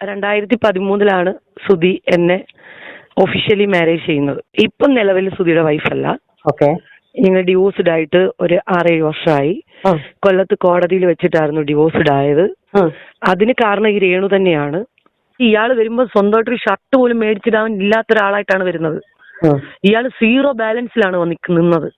2013 സുധി എന്നെ officially marriage ചെയ്യുന്നത്. ഇപ്പം നിലവിൽ സുധിയുടെ വൈഫല്ല. ഞങ്ങൾ ഡിവോഴ്സ്ഡ് ആയിട്ട് ഒരു 6-7 വർഷമായി. കൊല്ലത്ത് കോടതിയിൽ വെച്ചിട്ടായിരുന്നു ഡിവോഴ്സ്ഡ് ആയത്. അതിന് കാരണം ഈ രേണു തന്നെയാണ്. ഇയാൾ വരുമ്പോൾ സ്വന്തമായിട്ടൊരു ഷർട്ട് പോലും മേടിച്ചിടാൻ ഇല്ലാത്ത ഒരാളായിട്ടാണ് വരുന്നത്. ഇയാൾ 0 ബാലൻസിലാണ് നിന്നത്.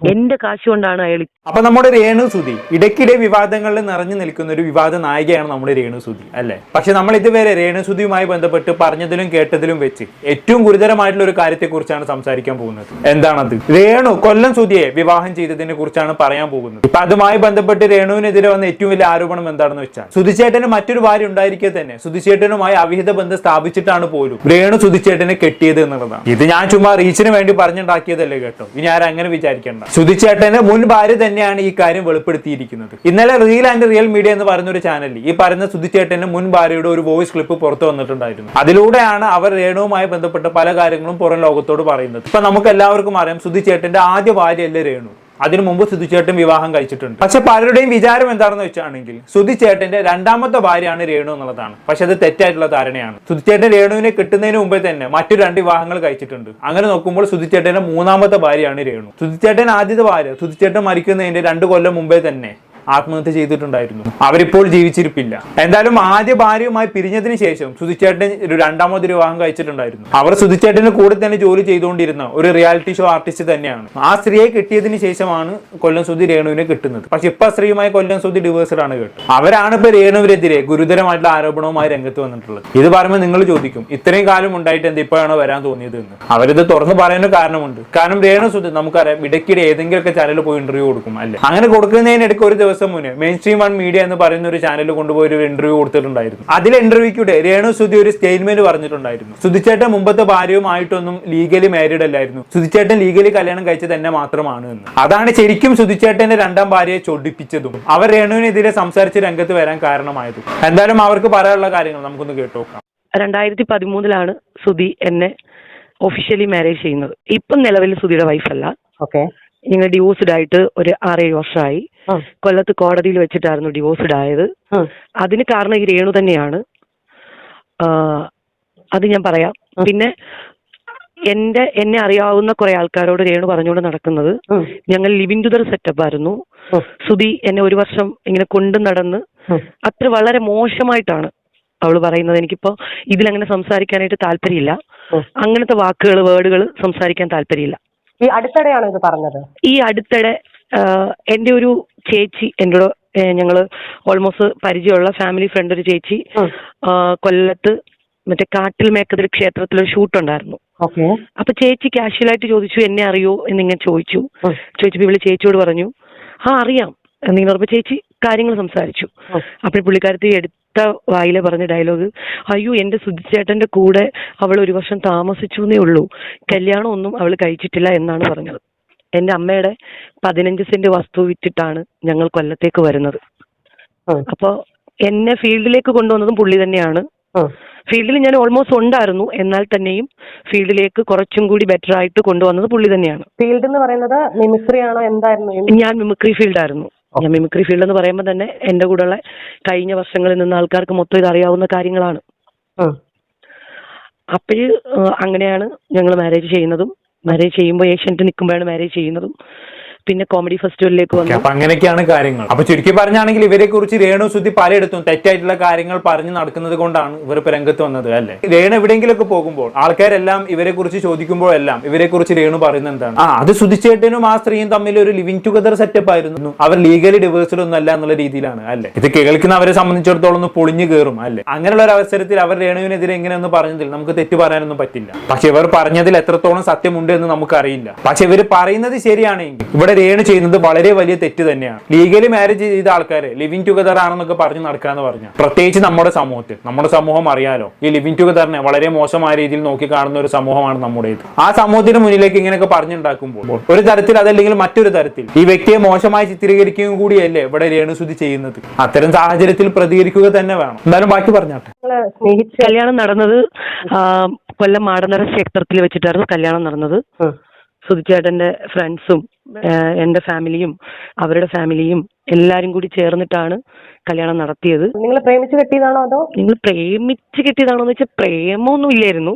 എന്റെ കാശ് കൊണ്ടാണ് അയാൾ. അപ്പൊ നമ്മുടെ രേണു സുധി ഇടയ്ക്കിടെ വിവാദങ്ങളിൽ നിറഞ്ഞു നിൽക്കുന്ന ഒരു വിവാദ നായികയാണ് നമ്മുടെ രേണു സുധി, അല്ലെ? പക്ഷെ നമ്മൾ ഇതുവരെ രേണു സുധിയുമായി ബന്ധപ്പെട്ട് പറഞ്ഞതിലും കേട്ടതിലും വെച്ച് ഏറ്റവും ഗുരുതരമായിട്ടുള്ള ഒരു കാര്യത്തെ കുറിച്ചാണ് സംസാരിക്കാൻ പോകുന്നത്. എന്താണത്? രേണു കൊല്ലം സുധിയെ വിവാഹം ചെയ്തതിനെ കുറിച്ചാണ് പറയാൻ പോകുന്നത്. ഇപ്പൊ അതുമായി ബന്ധപ്പെട്ട് രേണുവിനെതിരെ വന്ന ഏറ്റവും വലിയ ആരോപണം എന്താണെന്ന് വെച്ചാൽ സുധിച്ചേട്ടന് മറ്റൊരു ഭാര്യ ഉണ്ടായിരിക്കെ തന്നെ സുധിച്ചേട്ടനുമായി അവിഹിത ബന്ധം സ്ഥാപിച്ചിട്ടാണ് പോലും രേണു സുധിച്ചേട്ടനെ കെട്ടിയത് എന്നുള്ളതാണ്. ഇത് ഞാൻ ചുമ്മാ റീച്ചിന് വേണ്ടി പറഞ്ഞുണ്ടാക്കിയതല്ലേ കേട്ടോ. ഇനി ആരും അങ്ങനെ വിചാരിക്കണ്ട. സുധിച്ചേട്ടന്റെ മുൻ ഭാര്യ തന്നെയാണ് ഈ കാര്യം വെളിപ്പെടുത്തിയിരിക്കുന്നത്. ഇന്നലെ റിയൽ ആൻഡ് റിയൽ മീഡിയ എന്ന് പറയുന്ന ഒരു ചാനലിൽ ഈ പറയുന്ന സുധിച്ചേട്ടന്റെ മുൻ ഭാര്യയുടെ ഒരു വോയിസ് ക്ലിപ്പ് പുറത്തു വന്നിട്ടുണ്ടായിരുന്നു. അതിലൂടെയാണ് അവർ രേണുവുമായി ബന്ധപ്പെട്ട പല കാര്യങ്ങളും പുറം ലോകത്തോട് പറയുന്നത്. ഇപ്പൊ നമുക്ക് എല്ലാവർക്കും അറിയാം, സുധിച്ചേട്ടന്റെ ആദ്യ ഭാര്യയല്ലേ രേണു. അതിനു മുമ്പ് സുധിച്ചേട്ടൻ വിവാഹം കഴിച്ചിട്ടുണ്ട്. പക്ഷെ പലരുടെയും വിചാരം എന്താണെന്ന് വെച്ചാണെങ്കിൽ സുധിച്ചേട്ടന്റെ രണ്ടാമത്തെ ഭാര്യയാണ് രേണു എന്നുള്ളതാണ്. പക്ഷെ അത് തെറ്റായിട്ടുള്ള ധാരണയാണ്. സുധിച്ചേട്ടൻ രേണുവിനെ കിട്ടുന്നതിന് മുമ്പേ തന്നെ മറ്റു 2 വിവാഹങ്ങൾ കഴിച്ചിട്ടുണ്ട്. അങ്ങനെ നോക്കുമ്പോൾ സുധിച്ചേട്ടന്റെ 3ാമത്തെ ഭാര്യയാണ് രേണു. സുധിച്ചേട്ടൻ ആദ്യത്തെ ഭാര്യ സുധിച്ചേട്ടൻ മരിക്കുന്നതിന്റെ 2 കൊല്ലം മുമ്പേ തന്നെ ആത്മഹത്യ ചെയ്തിട്ടുണ്ടായിരുന്നു. അവരിപ്പോൾ ജീവിച്ചിരിപ്പില്ല. എന്തായാലും ആദ്യ ഭാര്യയുമായി പിരിഞ്ഞതിന് ശേഷം സുധിച്ചേട്ടൻ ഒരു 2ാമത് വിവാഹം കഴിച്ചിട്ടുണ്ടായിരുന്നു. അവർ സുധിച്ചേട്ടന് കൂടെ തന്നെ ജോലി ചെയ്തുകൊണ്ടിരുന്ന ഒരു റിയാലിറ്റി ഷോ ആർട്ടിസ്റ്റ് തന്നെയാണ്. ആ സ്ത്രീയെ കിട്ടിയതിന് ശേഷമാണ് കൊല്ലം സുധി രേണുവിനെ കിട്ടുന്നത്. പക്ഷെ ഇപ്പൊ സ്ത്രീയുമായി കൊല്ലം സുധി ഡിവോഴ്സ്ഡ് ആണ് കേട്ടോ. അവരാണ് ഇപ്പൊ രേണുവിനെതിരെ ഗുരുതരമായിട്ടുള്ള ആരോപണവുമായി രംഗത്ത് വന്നിട്ടുള്ളത്. ഇത് പറയുമ്പോൾ നിങ്ങൾ ചോദിക്കും, ഇത്രയും കാലം ഉണ്ടായിട്ട് എന്ത് ഇപ്പോഴാണോ വരാൻ തോന്നിയത് എന്ന്. അവരിത് തുറന്നു പറയാൻ കാരണമുണ്ട്. കാരണം രേണു സുധി നമുക്കറിയാം ഇടയ്ക്കിടെ ഏതെങ്കിലുമൊക്കെ ചാനലിൽ പോയി ഇന്റർവ്യൂ കൊടുക്കും, അല്ലെ? അങ്ങനെ കൊടുക്കുന്നതിനിടയ്ക്ക് ഒരു ദിവസം മുന്നേ മെയിൻ സ്ട്രീം 1 മീഡിയ എന്ന് പറയുന്ന ഒരു ചാനലിൽ കൊണ്ടുപോയി ഒരു ഇന്റർവ്യൂ കൊടുത്തിട്ടുണ്ടായിരുന്നു. അതിലെ ഇന്റർവ്യൂക്കൂടെ രേണു സുധി ഒരു സ്റ്റേറ്റ്മെന്റ് പറഞ്ഞിട്ടുണ്ടായിരുന്നു. സുധിച്ചേട്ടൻ മുമ്പത്തെ ഭാര്യയുമായിട്ടൊന്നും ലീഗലി മാരീഡ് അല്ലായിരുന്നു. സുധിച്ചേട്ടൻ ലീഗലി കല്യാണം കഴിച്ചത് തന്നെ മാത്രമാണ് എന്ന്. അതാണ് ശരിക്കും സുധിച്ചേട്ടന്റെ 2ാം ഭാര്യയെ ചൊടിപ്പിച്ചതും അവർ രേണുവിനെതിരെ സംസാരിച്ച് രംഗത്ത് വരാൻ കാരണമായതും. എന്തായാലും അവർക്ക് പറയാനുള്ള കാര്യങ്ങൾ നമുക്കൊന്ന് കേട്ടുനോക്കാം. 2013 സുധി എന്നെ ഒഫീഷ്യലി മാരേജ് ചെയ്യുന്നത്. ഇപ്പം നിലവിൽ സുധിയുടെ വൈഫല്ല. ഞങ്ങൾ ഡിവോഴ്സ്ഡ് ആയിട്ട് ഒരു 6-7 വർഷമായി. കൊല്ലത്ത് കോടതിയിൽ വെച്ചിട്ടായിരുന്നു ഡിവോഴ്സ്ഡ് ആയത്. അതിന് കാരണം ഈ രേണു തന്നെയാണ്. അത് ഞാൻ പറയാം. പിന്നെ എന്നെ അറിയാവുന്ന കുറെ ആൾക്കാരോട് രേണു പറഞ്ഞുകൊണ്ട് നടക്കുന്നത്, ഞങ്ങൾ ലിവിങ് ടുഗദർ സെറ്റപ്പ് ആയിരുന്നു. സുധി എന്നെ 1 വർഷം ഇങ്ങനെ കൊണ്ടു നടന്ന് അത്ര വളരെ മോശമായിട്ടാണ് അവള് പറയുന്നത്. എനിക്കിപ്പോ ഇതിലങ്ങനെ സംസാരിക്കാനായിട്ട് താല്പര്യമില്ല. അങ്ങനത്തെ വേർഡുകൾ സംസാരിക്കാൻ താല്പര്യമില്ല. ഈ അടുത്തിടെയാണോ ഇത് പറഞ്ഞത്? ഈ അടുത്തിടെ എന്റെ ഒരു ചേച്ചി എന്നോട്, ഞങ്ങള് ഓൾമോസ്റ്റ് പരിചയമുള്ള ഫാമിലി ഫ്രണ്ട് ഒരു ചേച്ചി കൊല്ലത്ത് മറ്റേ കാട്ടിൽ മേക്കതിൽ ക്ഷേത്രത്തിലൊരു ഷൂട്ട് ഉണ്ടായിരുന്നു. അപ്പൊ ചേച്ചി കാഷ്വലായിട്ട് ചോദിച്ചു, എന്നെ അറിയോ എന്നിങ്ങനെ ചോദിച്ചപ്പോ ഇവള് ചേച്ചിയോട് പറഞ്ഞു, അറിയാം എന്നിങ്ങനെ പറഞ്ഞപ്പോ ചേച്ചി കാര്യങ്ങൾ സംസാരിച്ചു. അപ്പോൾ പുള്ളിക്കാരത്തി എടുത്ത വായിലെ പറഞ്ഞ ഡയലോഗ്, അയ്യോ എന്റെ സുധിച്ചേട്ടന്റെ കൂടെ അവൾ 1 വർഷം താമസിച്ചു എന്നേ ഉള്ളൂ, കല്യാണം ഒന്നും അവൾ കഴിച്ചിട്ടില്ല എന്നാണ് പറഞ്ഞത്. എന്റെ അമ്മയുടെ 15 സെന്റ് വസ്തു വിറ്റിട്ടാണ് ഞങ്ങൾ കൊല്ലത്തേക്ക് വരുന്നത്. അപ്പൊ എന്നെ ഫീൽഡിലേക്ക് കൊണ്ടുവന്നതും പുള്ളി തന്നെയാണ്. ഫീൽഡിൽ ഞാൻ ഓൾമോസ്റ്റ് ഉണ്ടായിരുന്നു, എന്നാൽ തന്നെയും ഫീൽഡിലേക്ക് കുറച്ചും കൂടി ബെറ്റർ ആയിട്ട് കൊണ്ടുവന്നത് പുള്ളി തന്നെയാണ്. ഫീൽഡ് എന്ന് പറയുന്നത് മിമിക്രി ആണോ, എന്തായിരുന്നു? ഞാൻ മിമിക്രി ഫീൽഡായിരുന്നു. ഞാൻ മിമിക്രി ഫീൽഡ് എന്ന് പറയുമ്പോൾ തന്നെ എന്റെ കൂടെയുള്ള കഴിഞ്ഞ വർഷങ്ങളിൽ നിന്ന് ആൾക്കാർക്ക് മൊത്തം ഇത് അറിയാവുന്ന കാര്യങ്ങളാണ്. അപ്പോഴ് അങ്ങനെയാണ് ഞങ്ങൾ മാരേജ് ചെയ്യുന്നതും. മാരേജ് ചെയ്യുമ്പോൾ ഏഷ്യൻറ്റ് നിൽക്കുമ്പോഴാണ് മാരേജ് ചെയ്യുന്നതും. പിന്നെ കോമഡി ഫെസ്റ്റിവലിലേക്ക് വന്നു. അപ്പൊ അങ്ങനെയൊക്കെയാണ് കാര്യങ്ങൾ. അപ്പൊ ചുരുക്കി പറഞ്ഞാണെങ്കിൽ ഇവരെ കുറിച്ച് രേണു സുധി പലയിടത്തും തെറ്റായിട്ടുള്ള കാര്യങ്ങൾ പറഞ്ഞു നടക്കുന്നത് കൊണ്ടാണ് ഇവർ ഇപ്പൊ രംഗത്ത് വന്നത്, അല്ലെ? രേണു എവിടെയെങ്കിലൊക്കെ പോകുമ്പോൾ ആൾക്കാരെല്ലാം ഇവരെ കുറിച്ച് ചോദിക്കുമ്പോഴെല്ലാം ഇവരെ കുറിച്ച് രേണു പറയുന്നത് എന്താണ്? അത് സുധിച്ചേട്ടനും ആ സ്ത്രീയും തമ്മിൽ ഒരു ലിവിങ് ടുഗദർ സെറ്റപ്പ് ആയിരുന്നു, അവർ ലീഗലി ഡിവേഴ്സ്ഡ് ഒന്നും അല്ല എന്നുള്ള രീതിയിലാണ്, അല്ലെ? ഇത് കേൾക്കുന്നവരെ സംബന്ധിച്ചിടത്തോളം ഒന്ന് പൊളിഞ്ഞു കയറും, അല്ലെ? അങ്ങനെയുള്ള ഒരു അവസരത്തിൽ അവർ രേണുവിനെതിരെ എങ്ങനെയൊന്ന് പറഞ്ഞതിൽ നമുക്ക് തെറ്റു പറയാനൊന്നും പറ്റില്ല. പക്ഷെ ഇവർ പറഞ്ഞതിൽ എത്രത്തോളം സത്യമുണ്ട് എന്ന് നമുക്കറിയില്ല. പക്ഷെ ഇവർ പറയുന്നത് ശരിയാണെങ്കിൽ ഇവിടെ രേണു ചെയ്യുന്നത് വളരെ വലിയ തെറ്റ് തന്നെയാണ്. ലീഗലി മാരേജ് ചെയ്ത ആൾക്കാരെ ലിവിങ് ടുഗദർ ആണെന്നൊക്കെ പറഞ്ഞ് നടക്കാന്ന് പറഞ്ഞാൽ, പ്രത്യേകിച്ച് നമ്മുടെ സമൂഹം അറിയാലോ, ഈ ലിവിങ് ടുഗദറിനെ വളരെ മോശമായ രീതിയിൽ നോക്കി കാണുന്ന ഒരു സമൂഹമാണ് നമ്മുടേത്. ആ സമൂഹത്തിന് മുന്നിലേക്ക് ഇങ്ങനെയൊക്കെ പറഞ്ഞുണ്ടാക്കുമ്പോൾ ഒരു തരത്തിൽ അതല്ലെങ്കിൽ മറ്റൊരു തരത്തിൽ ഈ വ്യക്തിയെ മോശമായി ചിത്രീകരിക്കുകയും കൂടിയല്ലേ ഇവിടെ രേണു സുധി ചെയ്യുന്നത്. അത്തരം സാഹചര്യത്തിൽ പ്രതികരിക്കുക തന്നെ വേണം. എന്തായാലും ബാക്കി പറഞ്ഞാട്ടെ. കല്യാണം നടന്നത് കൊല്ലം മാടനര ക്ഷേത്രത്തിൽ വെച്ചിട്ടായിരുന്നു കല്യാണം നടന്നത്. സുധിച്ചേട്ടന്റെ ഫ്രണ്ട്സും എന്റെ ഫാമിലിയും അവരുടെ ഫാമിലിയും എല്ലാരും കൂടി ചേർന്നിട്ടാണ് കല്യാണം നടത്തിയത്. നിങ്ങൾ പ്രേമിച്ച് കെട്ടിയതാണോ അതോ നിങ്ങൾ പ്രേമിച്ച് കെട്ടിയതാണോ എന്ന് വെച്ചാൽ പ്രേമൊന്നും ഇല്ലായിരുന്നു.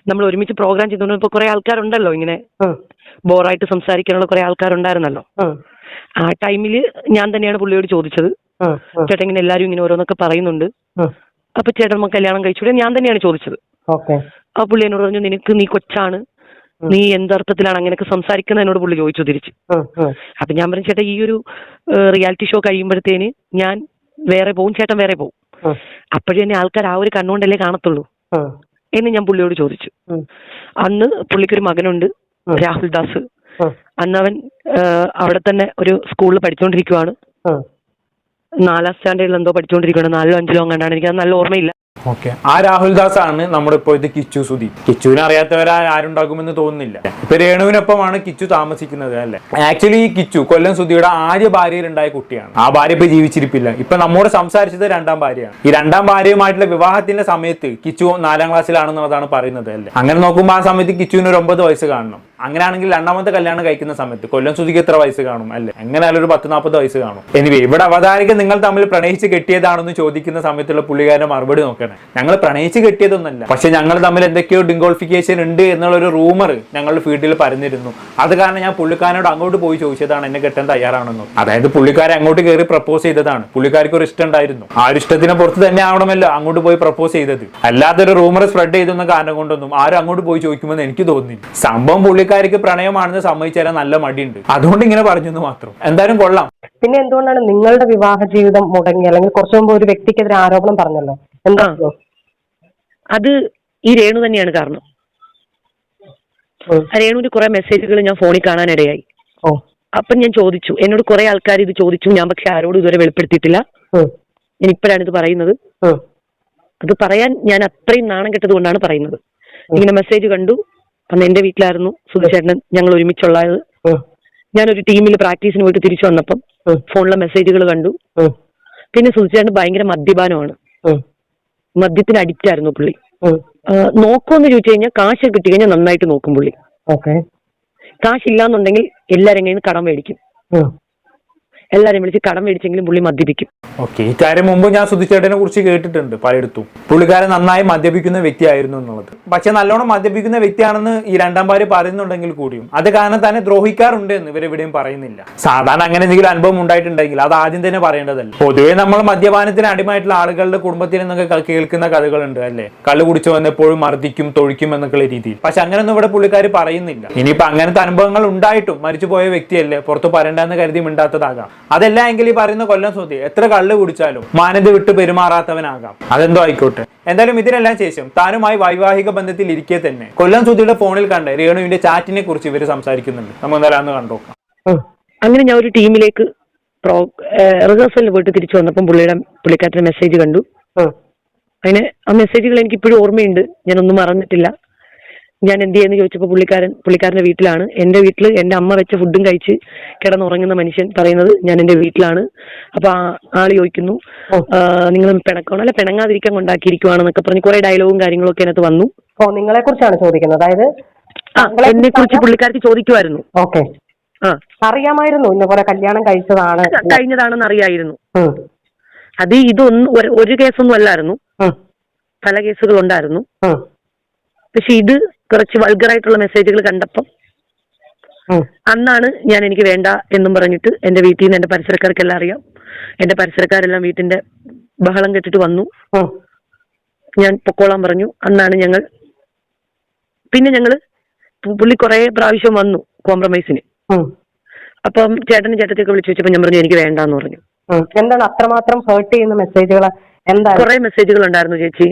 നമ്മൾ ഒരുമിച്ച് പ്രോഗ്രാം ചെയ്തുകൊണ്ടിരുന്നപ്പോ കുറെ ആൾക്കാരുണ്ടല്ലോ ഇങ്ങനെ ബോറായിട്ട് സംസാരിക്കാനുള്ള കുറെ ആൾക്കാരുണ്ടായിരുന്നല്ലോ. ആ ടൈമില് ഞാൻ തന്നെയാണ് പുള്ളിയോട് ചോദിച്ചത്, ചേട്ടൻ ഇങ്ങനെ എല്ലാരും ഇങ്ങനെ ഓരോന്നൊക്കെ പറയുന്നുണ്ട്, അപ്പൊ ചേട്ടൻ നമുക്ക് കല്യാണം കഴിച്ചൂടെ, ഞാൻ തന്നെയാണ് ചോദിച്ചത്. ആ പുള്ളി എന്നോട് പറഞ്ഞു, നീ കൊച്ചാണ്, നീ എന്തർത്ഥത്തിലാണ് അങ്ങനെയൊക്കെ സംസാരിക്കുന്നത് എന്നോട് പുള്ളി ചോദിച്ചു തിരിച്ച്. അപ്പൊ ഞാൻ പറഞ്ഞു, ചേട്ടാ ഈ ഒരു റിയാലിറ്റി ഷോ കഴിയുമ്പോഴത്തേന് ഞാൻ വേറെ പോവും, ചേട്ടൻ വേറെ പോവും, അപ്പോഴും തന്നെ ആൾക്കാർ ആ ഒരു കണ്ണുകൊണ്ടല്ലേ കാണത്തുള്ളൂ എന്ന് ഞാൻ പുള്ളിയോട് ചോദിച്ചു. അന്ന് പുള്ളിക്കൊരു മകനുണ്ട്, രാഹുൽ ദാസ്. അന്ന് അവൻ അവിടെ തന്നെ ഒരു സ്കൂളിൽ പഠിച്ചുകൊണ്ടിരിക്കുവാണ്. 4ാം സ്റ്റാൻഡേർഡിൽ എന്തോ പഠിച്ചുകൊണ്ടിരിക്കുകയാണ്, 4ലോ 5ലോ അങ്ങാണ്ടാണ്, എനിക്ക് അത് നല്ല ഓർമ്മയില്ല. ഓക്കെ, ആ രാഹുൽ ദാസ് ആണ് നമ്മുടെ ഇപ്പോഴത്തെ കിച്ചു സുധി. കിച്ചുവിനെ അറിയാത്തവരാ ആരുണ്ടാകുമെന്ന് തോന്നുന്നില്ല. ഇപ്പൊ രേണുവിനൊപ്പമാണ് കിച്ചു താമസിക്കുന്നത് അല്ലെ. ആക്ച്വലി ഈ കിച്ചു കൊല്ലം സുധിയുടെ ആദ്യ ഭാര്യയിലുണ്ടായ കുട്ടിയാണ്. ആ ഭാര്യ ഇപ്പൊ ജീവിച്ചിരിപ്പില്ല. ഇപ്പൊ നമ്മോട് സംസാരിച്ചത് 2ാം ഭാര്യയാണ്. ഈ 2ാം ഭാര്യയുമായിട്ടുള്ള വിവാഹത്തിന്റെ സമയത്ത് കിച്ചു 4ാം ക്ലാസ്സിലാണെന്നുള്ളതാണ് പറയുന്നത് അല്ലെ. അങ്ങനെ നോക്കുമ്പോൾ ആ സമയത്ത് കിച്ചുവിന് ഒരു 9 വയസ്സ് കാണണം. അങ്ങനെയാണെങ്കിൽ 2ാമത്തെ കല്യാണം കഴിക്കുന്ന സമയത്ത് കൊല്ലം സുധിക്ക് എത്ര വയസ്സ് കാണും അല്ലെ? എങ്ങനെയാലും ഒരു 10-40 വയസ്സ് കാണും. എനിവേ, ഇവിടെ അവതാരിക നിങ്ങൾ തമ്മിൽ പ്രണയിച്ച് കെട്ടിയതാണെന്ന് ചോദിക്കുന്ന സമയത്തുള്ള പുള്ളിക്കാരന്റെ മറുപടി നോക്കണം. ഞങ്ങൾ പ്രണയിച്ച് കെട്ടിയതൊന്നല്ല, പക്ഷെ ഞങ്ങൾ തമ്മിൽ എന്തൊക്കെയോ ഡിങ്കോൾഫിക്കേഷൻ ഉണ്ട് എന്നുള്ളൊരു റൂമർ ഞങ്ങളുടെ ഫീൽഡിൽ പരന്നിരുന്നു. അത് കാരണം ഞാൻ പുള്ളിക്കാരനോട് അങ്ങോട്ട് പോയി ചോദിച്ചതാണ് എന്നെ കെട്ടാൻ തയ്യാറാണെന്ന്. അതായത് പുള്ളിക്കാരെ അങ്ങോട്ട് കയറി പ്രപ്പോസ് ചെയ്തതാണ്. പുള്ളിക്കാർക്ക് ഒരു ഇഷ്ടം ഉണ്ടായിരുന്നു. ആ ഒരു ഇഷ്ടത്തിന് പുറത്ത് തന്നെ ആവണമല്ലോ അങ്ങോട്ട് പോയി പ്രപ്പോസ് ചെയ്തത്. അല്ലാത്തൊരു റൂമർ സ്പ്രെഡ് ചെയ്തെന്ന കാരണം കൊണ്ടൊന്നും ആരും അങ്ങോട്ട് പോയി ചോദിക്കുമെന്ന് എനിക്ക് തോന്നുന്നില്ല. സംഭവം പുള്ളിക്കാർക്ക് പ്രണയമാണെന്ന് സമ്മതിച്ചു തരാൻ നല്ല മടിയുണ്ട്. അതുകൊണ്ട് ഇങ്ങനെ പറഞ്ഞെന്ന് മാത്രം. എന്തായാലും കൊള്ളാം. പിന്നെ എന്തുകൊണ്ടാണ് നിങ്ങളുടെ വിവാഹ ജീവിതം മുടങ്ങി? അല്ലെങ്കിൽ കുറച്ചു മുമ്പ് ഒരു വ്യക്തിക്കെതിരെ ആരോപണം പറഞ്ഞല്ലോ, എന്താ? അത് ഈ രേണു തന്നെയാണ് കാരണം. രേണുവിന്റെ കുറെ മെസ്സേജുകൾ ഞാൻ ഫോണിൽ കാണാനിടയായി. അപ്പം ഞാൻ ചോദിച്ചു, എന്നോട് കുറെ ആൾക്കാർ ഇത് ചോദിച്ചു, ഞാൻ പക്ഷെ ആരോടും ഇതുവരെ വെളിപ്പെടുത്തിയിട്ടില്ല. ഞാൻ ഇപ്പോഴാണ് ഇത് പറയുന്നത്. അത് പറയാൻ ഞാൻ അത്രയും നാണം കെട്ടത് കൊണ്ടാണ് പറയുന്നത്. ഇങ്ങനെ മെസ്സേജ് കണ്ടു. അന്ന് എന്റെ വീട്ടിലായിരുന്നു സുധിച്ചേട്ടൻ, ഞങ്ങൾ ഒരുമിച്ചുള്ളത്. ഞാനൊരു ടീമിൽ പ്രാക്ടീസിന് പോയിട്ട് തിരിച്ചു വന്നപ്പം ഫോണിലെ മെസ്സേജുകൾ കണ്ടു. പിന്നെ സുധിച്ചേട്ടൻ ഭയങ്കര മദ്യപാനമാണ്, മദ്യത്തിന് അഡിക്റ്റ് ആയിരുന്നു പുള്ളി. നോക്കുമെന്ന് ചോദിച്ചു കഴിഞ്ഞാൽ കാശ് കിട്ടി കഴിഞ്ഞാൽ നന്നായിട്ട് നോക്കും പുള്ളി. കാശില്ലാന്നുണ്ടെങ്കിൽ എല്ലാരും കയ്യിൽ നിന്ന് കടം മേടിക്കും. എല്ലാരും വിളിച്ച് കടം മേടിച്ചെങ്കിലും പുള്ളി മദ്യപിക്കും. ഓക്കെ, ഈ കാര്യം മുമ്പ് ഞാൻ സുധിച്ചേട്ടനെ കുറിച്ച് കേട്ടിട്ടുണ്ട് പലയിടത്തും. പുള്ളിക്കാരൻ നന്നായി മദ്യപിക്കുന്ന വ്യക്തിയായിരുന്നു എന്നുള്ളത്. പക്ഷെ നല്ലോണം മദ്യപിക്കുന്ന വ്യക്തിയാണെന്ന് ഈ 2ാം ഭാര്യ പറയുന്നുണ്ടെങ്കിൽ കൂടിയും അത് കാരണം തന്നെ ദ്രോഹിക്കാറുണ്ട് എന്ന് ഇവരെവിടെയും പറയുന്നില്ല. സാധാരണ അങ്ങനെ എന്തെങ്കിലും അനുഭവം ഉണ്ടായിട്ടുണ്ടെങ്കിൽ അത് ആദ്യം തന്നെ പറയേണ്ടതല്ല. പൊതുവെ നമ്മൾ മദ്യപാനത്തിന് അടിമയായിട്ടുള്ള ആളുകളുടെ കുടുംബത്തിൽ നിന്നൊക്കെ കേൾക്കുന്ന കഥകളുണ്ട് അല്ലെ. കള്ളു കുടിച്ചു വന്നപ്പോഴും മർദ്ദിക്കും തൊഴിക്കും എന്നൊക്കെയുള്ള രീതിയിൽ. പക്ഷെ അങ്ങനെയൊന്നും ഇവിടെ പുള്ളിക്കാർ പറയുന്നില്ല. ഇനിയിപ്പോ അങ്ങനത്തെ അനുഭവങ്ങൾ ഉണ്ടായിട്ടും മരിച്ചുപോയ വ്യക്തിയല്ലേ, പുറത്ത് പറയണ്ടെന്ന് കരുതി മിണ്ടാത്തതാകാം. അതല്ല എങ്കിൽ ഈ പറയുന്ന കൊല്ലം സുധി എത്ര കള്ള് കുടിച്ചാലും മാന്യത വിട്ട് പെരുമാറാത്തവനാകാം. അതെന്തോ ആയിക്കോട്ടെ. എന്തായാലും ഇതിനെല്ലാം ശേഷം താനുമായി വൈവാഹിക ബന്ധത്തിൽ ഇരിക്കെ തന്നെ കൊല്ലം സുധിയുടെ ഫോണിൽ കണ്ട രേണുവിന്റെ ചാറ്റിനെ കുറിച്ച് ഇവര് സംസാരിക്കുന്നുണ്ട്. നമുക്ക് എന്തായാലും അന്ന് കണ്ടോക്കാം. അങ്ങനെ ഞാൻ ഒരു ടീമിലേക്ക് റിഹേഴ്സലിന് പോയിട്ട് തിരിച്ചു വന്നപ്പം പുള്ളിക്കാരന്റെ മെസ്സേജ് കണ്ടു. അതിന് ആ മെസ്സേജുകൾ എനിക്ക് ഇപ്പോഴും ഓർമ്മയുണ്ട്, ഞാനൊന്നും മറന്നിട്ടില്ല. ഞാൻ എന്ത് ചെയ്യുന്നു ചോദിച്ചപ്പോൾ പുള്ളിക്കാരന്റെ വീട്ടിലാണ്. എന്റെ വീട്ടിൽ എന്റെ അമ്മ വെച്ച ഫുഡും കഴിച്ച് കിടന്നുറങ്ങുന്ന മനുഷ്യൻ പറയുന്നത് ഞാൻ എന്റെ വീട്ടിലാണ്. അപ്പൊ ആള് ചോദിക്കുന്നു, നിങ്ങൾ പിണക്കണോ അല്ല പിണങ്ങാതിരിക്കാൻ കൊണ്ടാക്കിയിരിക്കുവാണെന്നൊക്കെ പറഞ്ഞ് കുറെ ഡയലോഗും കാര്യങ്ങളും ഒക്കെ അതിനകത്ത് വന്നു. നിങ്ങളെ കുറിച്ചാണ് ചോദിക്കുന്നത്? അതായത് എന്നെ കുറിച്ച് പുള്ളിക്കാർക്ക് ചോദിക്കുമായിരുന്നു. ഓക്കെ, അറിയാമായിരുന്നു ഇന്നപോലെ കല്യാണം കഴിഞ്ഞതാണെന്ന് അറിയായിരുന്നു. അത് ഇതൊന്നും ഒരു കേസൊന്നും അല്ലായിരുന്നു, പല കേസുകൾ ഉണ്ടായിരുന്നു. പക്ഷെ ഇത് കുറച്ച് വൾഗറായിട്ടുള്ള മെസ്സേജുകൾ കണ്ടപ്പം അന്നാണ് എനിക്ക് വേണ്ട എന്നും പറഞ്ഞിട്ട് എന്റെ വീട്ടിൽ നിന്ന് എന്റെ പരിസരക്കാർക്കെല്ലാം അറിയാം. എന്റെ പരിസരക്കാരെല്ലാം വീട്ടിന്റെ ബഹളം കെട്ടിട്ട് വന്നു. ഞാൻ പൊക്കോളാൻ പറഞ്ഞു. അന്നാണ് പിന്നെ പുള്ളി കുറെ പ്രാവശ്യം വന്നു കോംപ്രമൈസിന്. അപ്പം ചേട്ടനും ചേട്ടത്തിയൊക്കെ വിളിച്ചു വെച്ചപ്പോ ഞാൻ പറഞ്ഞു എനിക്ക് വേണ്ടാന്ന് പറഞ്ഞു. എന്താണ് അത്രമാത്രം ഹേർട്ട് ചെയ്യുന്ന മെസ്സേജുകൾ? കുറെ മെസ്സേജുകൾ ഉണ്ടായിരുന്നു ചേച്ചി.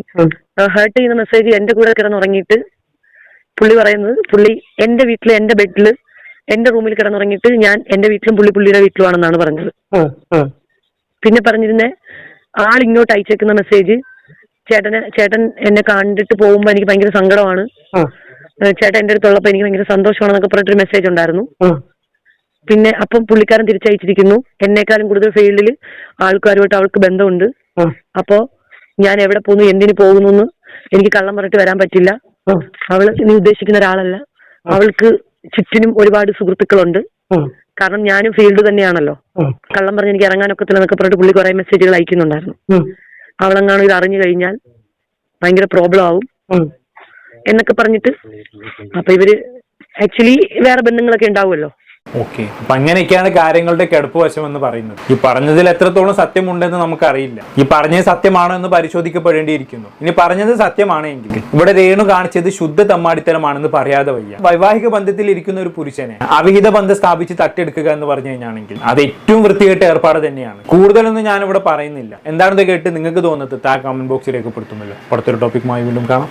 ഹേർട്ട് ചെയ്യുന്ന മെസ്സേജ് എന്റെ കൂടെ കിടന്നുറങ്ങിയിട്ട് പുള്ളി പറയുന്നത്, പുള്ളി എന്റെ വീട്ടില് എന്റെ ബെഡില് എന്റെ റൂമിൽ കിടന്നുറങ്ങിയിട്ട് ഞാൻ എന്റെ വീട്ടിലും പുള്ളിയുടെ വീട്ടിലുമാണെന്നാണ് പറഞ്ഞത്. പിന്നെ പറഞ്ഞിരുന്നേ ഇങ്ങോട്ട് അയച്ചേക്കുന്ന മെസ്സേജ്, ചേട്ടൻ എന്നെ കണ്ടിട്ട് പോകുമ്പോ എനിക്ക് ഭയങ്കര സങ്കടമാണ്, ചേട്ടൻ എന്റെ അടുത്തുള്ളപ്പോ എനിക്ക് ഭയങ്കര സന്തോഷമാണെന്നൊക്കെ പറഞ്ഞിട്ടൊരു മെസ്സേജ് ഉണ്ടായിരുന്നു. പിന്നെ അപ്പം പുള്ളിക്കാരൻ തിരിച്ചയച്ചിരിക്കുന്നു, എന്നെക്കാളും കൂടുതൽ ഫീൽഡിൽ ആൾക്കാരുമായിട്ട് അവൾക്ക് ബന്ധമുണ്ട്. അപ്പോ ഞാൻ എവിടെ പോകുന്നു എന്തിനു പോകുന്നു എനിക്ക് കള്ളം പറഞ്ഞിട്ട് വരാൻ പറ്റില്ല. അവള് നീ ഉദ്ദേശിക്കുന്ന ഒരാളല്ല, അവൾക്ക് ചുറ്റിനും ഒരുപാട് സുഹൃത്തുക്കളുണ്ട്. കാരണം ഞാനും ഫീൽഡ് തന്നെയാണല്ലോ. കള്ളം പറഞ്ഞ് എനിക്ക് ഇറങ്ങാനൊക്കത്തില്ല എന്നൊക്കെ പറഞ്ഞിട്ട് പുള്ളി കുറെ മെസ്സേജുകൾ അയക്കുന്നുണ്ടായിരുന്നു. അവളെങ്ങാനും ഇത് അറിഞ്ഞു കഴിഞ്ഞാൽ ഭയങ്കര പ്രോബ്ലം ആവും എന്നൊക്കെ പറഞ്ഞിട്ട്. അപ്പൊ ഇവര് ആക്ച്വലി വേറെ ബന്ധങ്ങളൊക്കെ ഉണ്ടാവുമല്ലോ. ഓക്കെ, അപ്പൊ അങ്ങനെയൊക്കെയാണ് കാര്യങ്ങളുടെ കിടപ്പ് വശം എന്ന് പറയുന്നത്. ഈ പറഞ്ഞതിൽ എത്രത്തോളം സത്യമുണ്ടെന്ന് നമുക്കറിയില്ല. ഈ പറഞ്ഞത് സത്യമാണോ എന്ന് പരിശോധിക്കപ്പെടേണ്ടിയിരിക്കുന്നു. ഇനി പറഞ്ഞത് സത്യമാണെങ്കിൽ ഇവിടെ രേണു കാണിച്ചത് ശുദ്ധ തമ്മാടിത്തരമാണെന്ന് പറയാതെ വയ്യ. വൈവാഹിക ബന്ധത്തിൽ ഇരിക്കുന്ന ഒരു പുരുഷനെ അവിഹിത ബന്ധം സ്ഥാപിച്ച് തട്ടിയെടുക്കുക എന്ന് പറഞ്ഞു കഴിഞ്ഞാണെങ്കിൽ അത് ഏറ്റവും വൃത്തികെട്ട ഏർപ്പാട് തന്നെയാണ്. കൂടുതലൊന്നും ഞാനിവിടെ പറയുന്നില്ല. എന്താണെന്ന് കേട്ട് നിങ്ങൾക്ക് തോന്നുന്നത് കമന്റ് ബോക്സിൽ രേഖപ്പെടുത്തുമല്ലോ. പുറത്തൊരു ടോപ്പിക്കുമായി വീണ്ടും കാണാം.